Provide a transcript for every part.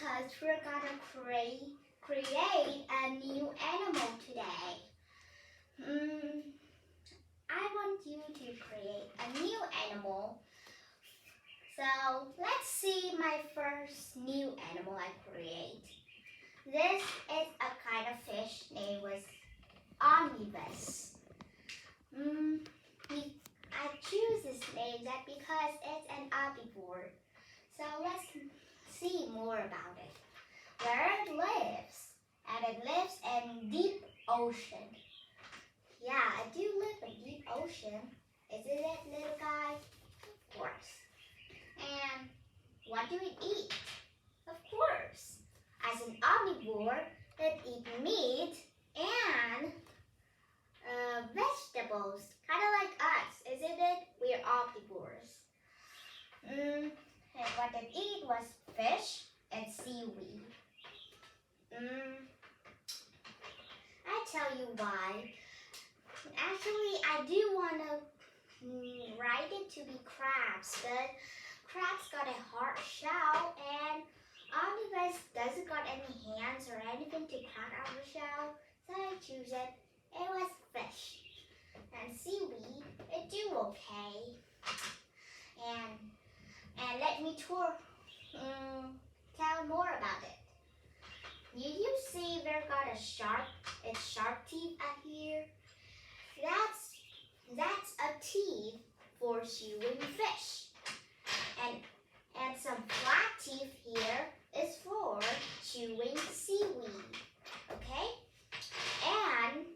because we're gonna create a new animal today. I want you to create a new animal. So let's see my first new animal I create. This is a kind of fish named was omnibus. I choose this name that because it's an omnivore. So let's see more about it. Where it lives, and it lives in deep ocean. Yeah, I do live in deep ocean. Isn't it, little guy? Of course. And what do it eat? Of course. As an omnivore, it eats meat and vegetables, kind of like us, isn't it? We're omnivores. And what it eat was fish and seaweed. I tell you why. Actually, I do want to write it to be crabs, but crabs got a hard shell and omnibus doesn't got any hands or anything to crack out the shell, so I choose it. It was fish. And seaweed, it do okay. And let me tell more about it. You see there got a sharp teeth out here? That's a teeth for chewing fish. And some flat teeth here is for chewing seaweed. Okay? And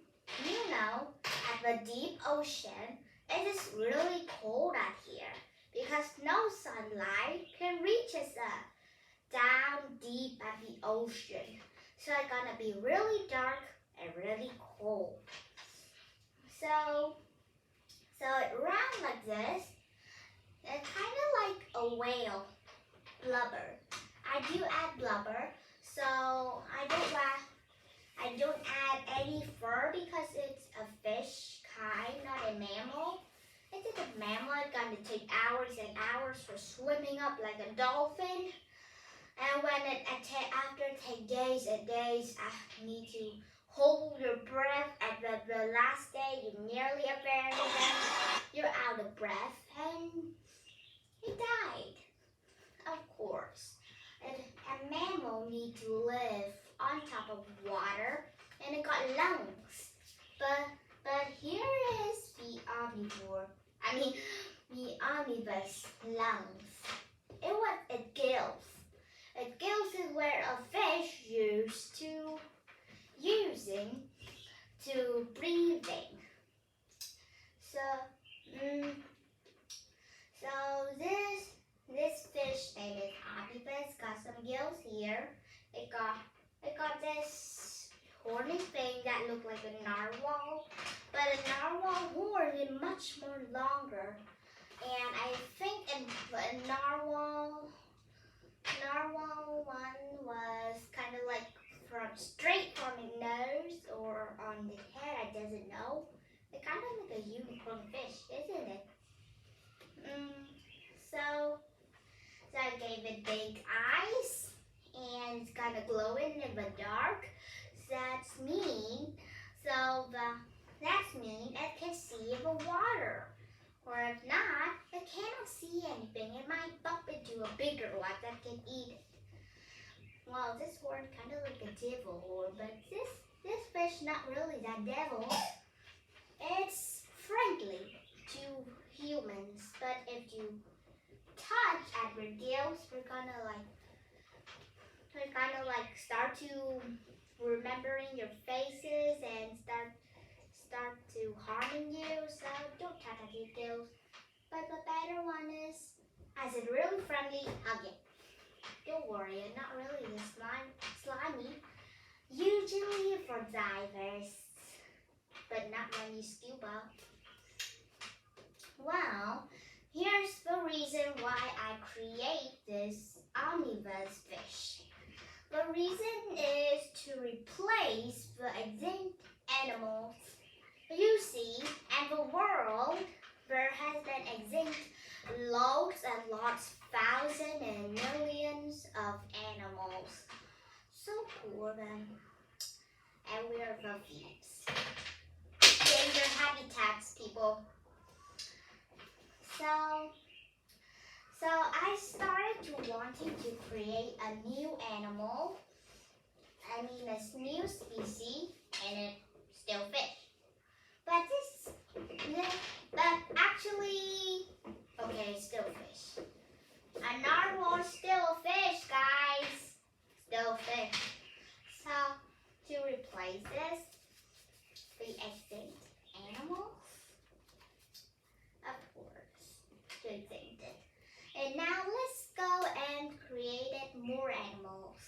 you know, at the deep ocean, it is really cold out here because no sunlight can reach us down deep at the ocean. So it's gonna be really dark and really cold. So it runs like this. It's kind of like a whale, blubber. I do add blubber, so I don't add any fur because it's a fish kind, not a mammal. If it's a mammal, it's gonna take hours and hours for swimming up like a dolphin. And when after it takes days and days, I need to hold your breath. At the last day, you're nearly up there, and then you're out of breath, and he died. Of course, a mammal needs to live on top of water, and it got lungs. But here is the omnivore. The omnibus lungs. It gills. It gills is where a fish using to breathing. So this fish name is omnibus got some gills here. It got this horny thing that looked like a narwhal, but a narwhal horn is much more longer. And I think a narwhal one was kind of like straight from the nose or on the head. I doesn't know. It's kind of like a unicorn fish, isn't it? So I gave it big eyes and it's kind of glowing in the dark. That's mean it can see in the water. Or if not, it cannot see anything. It might bump into a bigger one that can eat it. Well, this horn kind of like a devil horn, but this fish not really that devil. It's friendly to humans, but if you touch at your gills, we're gonna start to remembering your faces and start to harming you. So don't touch at your gills. But the better one is, as it really friendly, hug it. Don't worry, it's not really this slimy. Usually for divers, but not when you scuba. Well, here's the reason why I create this omnibus fish. The reason is to replace the extinct animals you see, and the world there has been extinct lots and lots, thousands and millions of animals. So cool then. And we are the thieves. Danger habitats, people. So I started to wanting to create a new animal. I mean a new species, and it's still fish. But actually, okay, still fish. A narwhal still a fish, guys. Still fish. So to replace this, the extinct animals, of course, to extinct it. And now let's go and create more animals.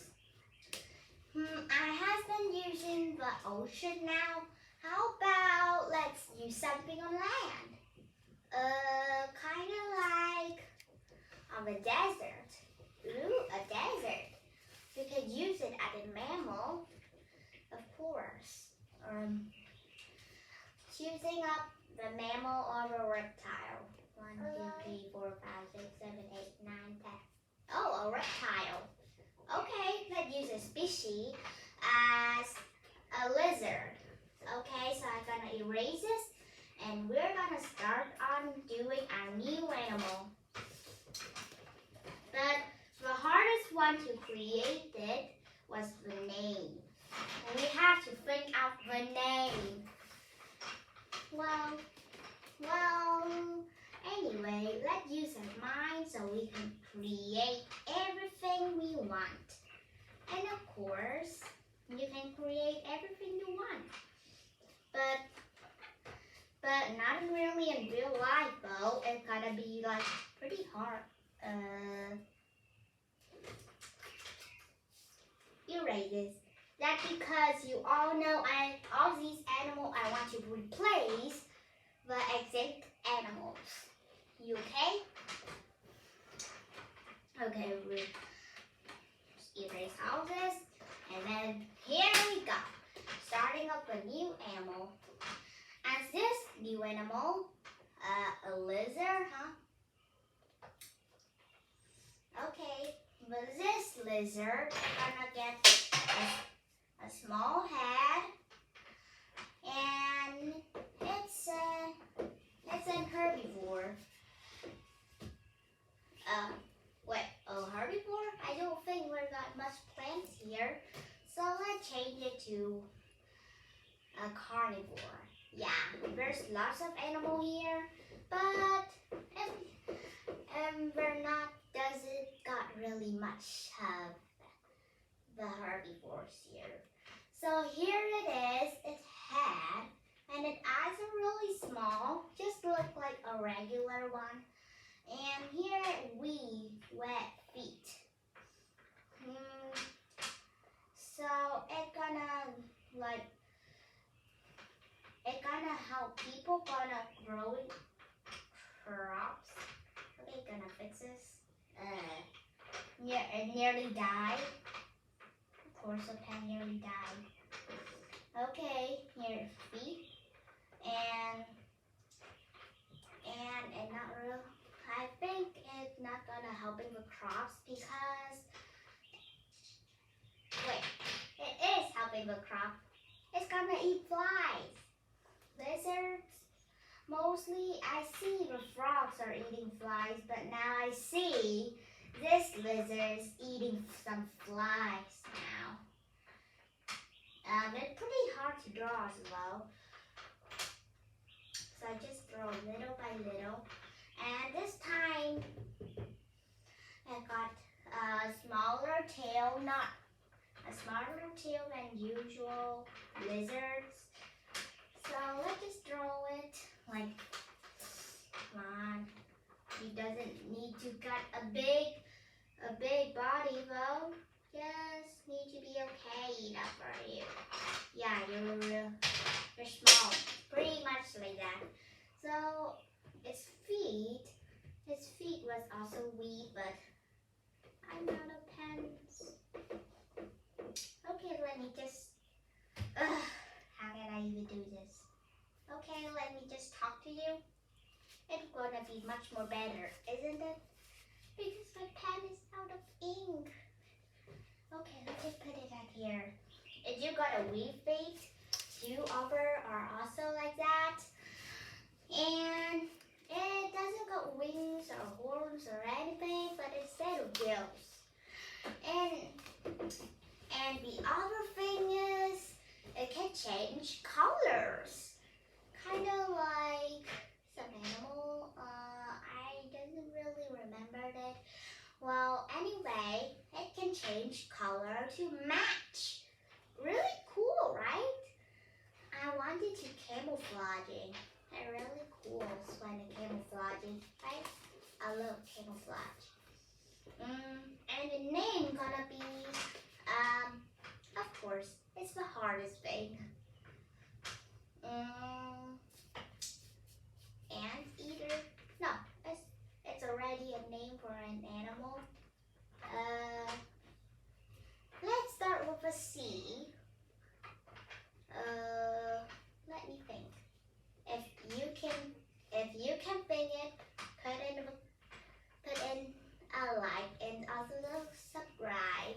I have been using the ocean now. How about let's use something on land? Kind of like on the desert. Ooh, a desert. We could use it as a mammal, of course. Choosing up the mammal or a reptile. 1, 2, 3, 4, 5, 6, 7, 8, 9, 10. Oh, a reptile. Okay, let's use a species as a lizard. Okay, so I'm gonna erase this and we're gonna start on doing our new animal. But the hardest one to create it was the name. We have to think out the name. Well, anyway, let's use our mind so we can create everything we want. And of course, you can create everything you want. But not really in real life though. It's gonna be like pretty hard. Erase this. That's because you all know all these animals I want to replace the extinct animals. You okay? Okay, we erase all this, and then here we go. Starting up a new animal. As this new animal, a lizard, huh? Okay, but this lizard gonna get a small head, and it's an herbivore. Wait, a herbivore? I don't think we've got much plants here, so let's change it to a carnivore. Yeah, there's lots of animal here, but doesn't got really much of the herbivores here. So here it is, its head, and its eyes are really small, just look like a regular one. And here wet feet. So it's gonna help people gonna grow crops. Are they gonna fix this? It nearly died. Of course, the pet nearly died. Okay, here's feet, and not real. I think it's not gonna help in the crops because it is helping the crop. It's gonna eat flies. Lizards, mostly I see the frogs are eating flies, but now I see this lizard is eating some flies now. It's pretty hard to draw as well. So I just draw little by little. And this time, I got a smaller tail, not a smaller tail than usual lizards. So let's just draw it like, come on. He doesn't need to cut a big body though. Just need to be okay enough for you. Yeah, you're small, pretty much like that. So its feet was also weak, but I'm out of pens. Okay, let me just, how can I even do this? Okay, let me just talk to you. It's gonna be much more better, isn't it? Because my pen is out of ink. Okay, let's just put it at here. If you got a weave feet, two over are also like that. And it doesn't got wings or horns or anything, but instead of gills. And the other thing is, it can change colors. Kind of like some animal. I doesn't really remember it. Well, anyway, it can change color to match. Really cool, right? I wanted to camouflaging. They're really cool when the camouflaging, right? I love camouflage. And the name gonna be, of course, it's the hardest thing. Anteater? No, it's already a name for an animal. Let's start with a C. Let me think. If you can think it, put in a like and also subscribe.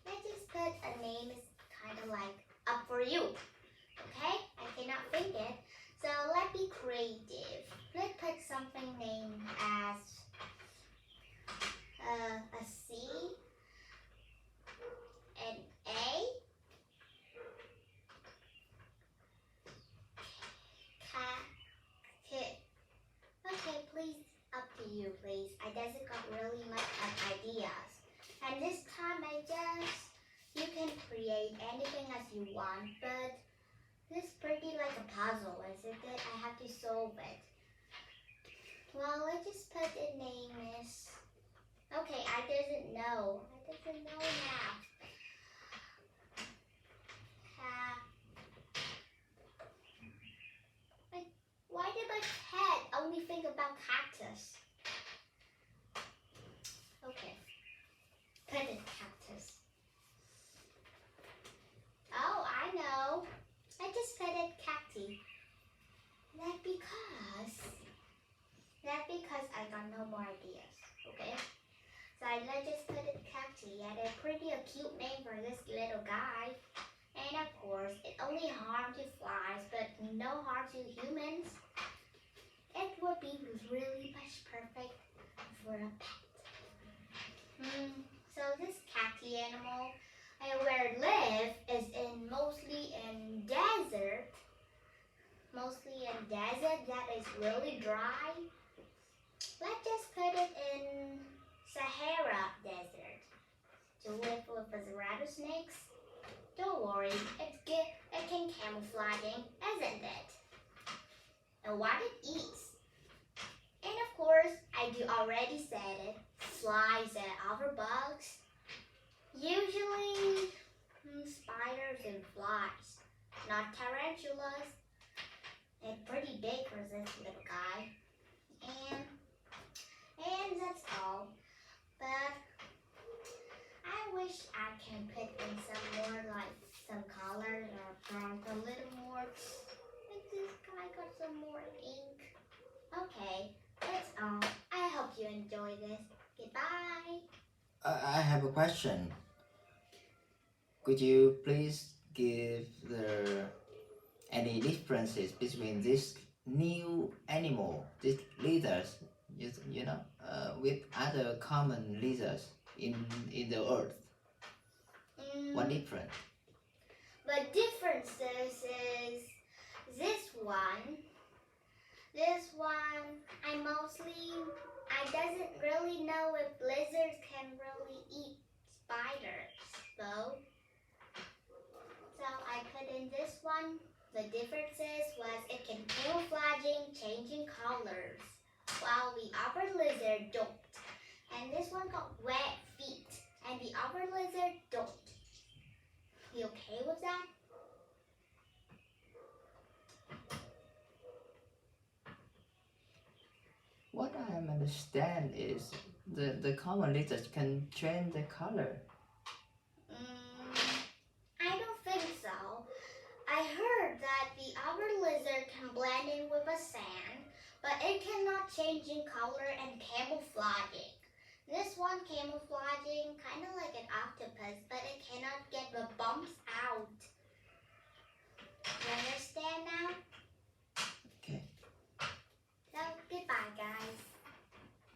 Let's just put a name is kind of like up for you. Okay? I cannot think it. So let's be creative. Let's put something named as a C, an A, K. Okay, please, up to you, please. I doesn't got really much of ideas. And this time you can create anything as you want, but this is pretty like a puzzle, isn't it? I have to solve it. Well, let's just put the name is, okay, I doesn't know. Now. Why did my head only think about cactus? Okay, put it cactus. Oh, I know. I just put it cacti. That's because I got no more ideas, okay? So let's just put it cacti, and a pretty cute name for this little guy. And of course, it only harms to flies, but no harm to humans. It would be really much perfect for a pet. So this cacti animal, and where it lives is mostly in desert. That is really dry. Let's just put it in Sahara desert to live with the rattlesnakes. Don't worry, it's good. It can camouflaging, isn't it? And what it eats. And of course, I do already said it, flies and other bugs. Usually spiders and flies, not tarantulas. It's pretty big for this little guy. And that's all. But I wish I can put in some more, like some colors or prompt a little more. Like this guy got some more ink. Okay, that's all. I hope you enjoy this. Goodbye. I have a question. Could you please give any differences between this new animal, these lizards, with other common lizards in the earth? What difference? The differences is this one, I doesn't really know if lizards can really eat spiders, though. So I put in this one. The differences was it can camouflaging, changing colors, while the other lizard don't. And this one got wet feet, and the other lizard don't. You okay with that? What I understand is the common lizards can change the color. I don't think so. I heard that the other lizard can blend in with the sand, but it cannot change in color and camouflaging. This one camouflaging, kind of like an octopus, but